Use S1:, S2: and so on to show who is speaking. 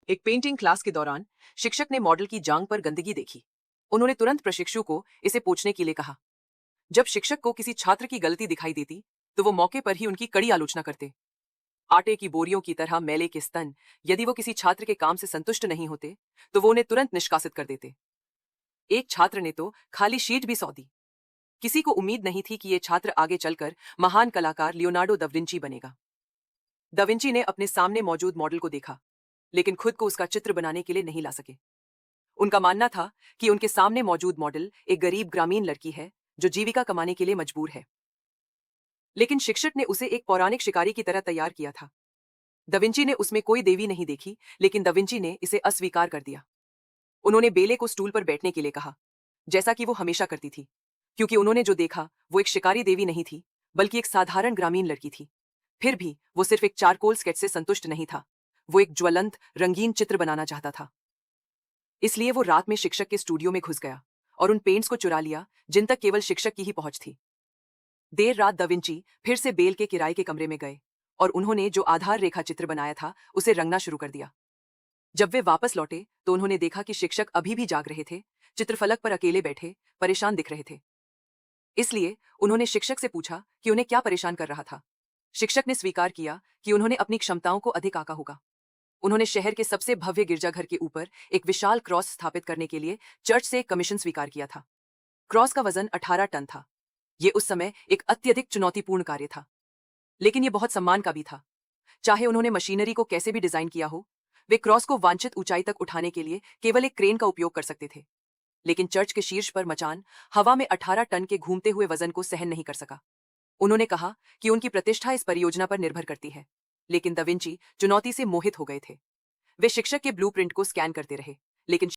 S1: एक painting class के दौरान शिक्षक ने मॉडल की जांघ पर गंदगी देखी। उन्होंने तुरंत प्रशिक्षु को इसे पोंछने के लिए कहा। जब शिक्षक को किसी छात्र की गलती दिखाई देती तो वो मौके पर ही उनकी कड़ी आलोचना करते। आटे की बोरियों की तरह मैले के स्तन, यदि वो किसी छात्र के काम से संतुष्ट नहीं होते तो वो उन्हें तुरंत निष्कासित कर देते। एक छात्र ने तो खाली शीट भी सौंधी। किसी को उम्मीद नहीं थी कि ये छात्र आगे चलकर महान कलाकार लियोनार्डो दा विंची बनेगा। दा विंची ने अपने सामने मौजूद मॉडल को देखा, लेकिन खुद को उसका चित्र बनाने के लिए नहीं ला सके। उनका मानना था कि उनके सामने मौजूद मॉडल एक गरीब ग्रामीण लड़की है जो जीविका कमाने के लिए मजबूर है। लेकिन शिक्षक ने उसे एक पौराणिक शिकारी की तरह तैयार किया था। दा विंची ने उसमें कोई देवी नहीं देखी, लेकिन दा विंची ने इसे अस्वीकार कर दिया। उन्होंने बेले को स्टूल पर बैठने के लिए कहा, जैसा कि वो हमेशा करती थी, क्योंकि उन्होंने जो देखा वो एक शिकारी देवी नहीं थी, बल्कि एक साधारण ग्रामीण लड़की थी। फिर भी वो सिर्फ एक चारकोल स्केच से संतुष्ट नहीं था, वो एक ज्वलंत रंगीन चित्र बनाना चाहता था। इसलिए वो रात में शिक्षक के स्टूडियो में घुस गया और उन पेंट्स को चुरा लिया जिन तक केवल शिक्षक की ही पहुंच थी। देर रात दा विंची फिर से बेल के किराए के कमरे में गए और उन्होंने जो आधार रेखा चित्र बनाया था उसे रंगना शुरू कर दिया। जब वे वापस लौटे तो उन्होंने देखा कि शिक्षक अभी भी जाग रहे थे, चित्रफलक पर अकेले बैठे परेशान दिख रहे थे। इसलिए उन्होंने शिक्षक से पूछा कि उन्हें क्या परेशान कर रहा था। शिक्षक ने स्वीकार किया कि उन्होंने अपनी क्षमताओं को अधिक आंका होगा। उन्होंने शहर के सबसे भव्य गिरजाघर के ऊपर एक विशाल क्रॉस स्थापित करने के लिए चर्च से एक कमीशन स्वीकार किया था। क्रॉस का वजन 18 टन था। यह उस समय एक अत्यधिक चुनौतीपूर्ण कार्य था, लेकिन यह बहुत सम्मान का भी था। चाहे उन्होंने मशीनरी को कैसे भी डिजाइन किया हो, वे क्रॉस को वांछित ऊंचाई तक उठाने के लिए केवल एक क्रेन का उपयोग कर सकते थे। लेकिन चर्च के शीर्ष पर मचान हवा में 18 टन के घूमते हुए वजन को सहन नहीं कर सका। उन्होंने कहा कि उनकी प्रतिष्ठा इस परियोजना पर निर्भर करती है। लेकिन दा विंची चुनौती से मोहित हो गए थे। वे शिक्षक के ब्लूप्रिंट को स्कैन करते रहे, लेकिन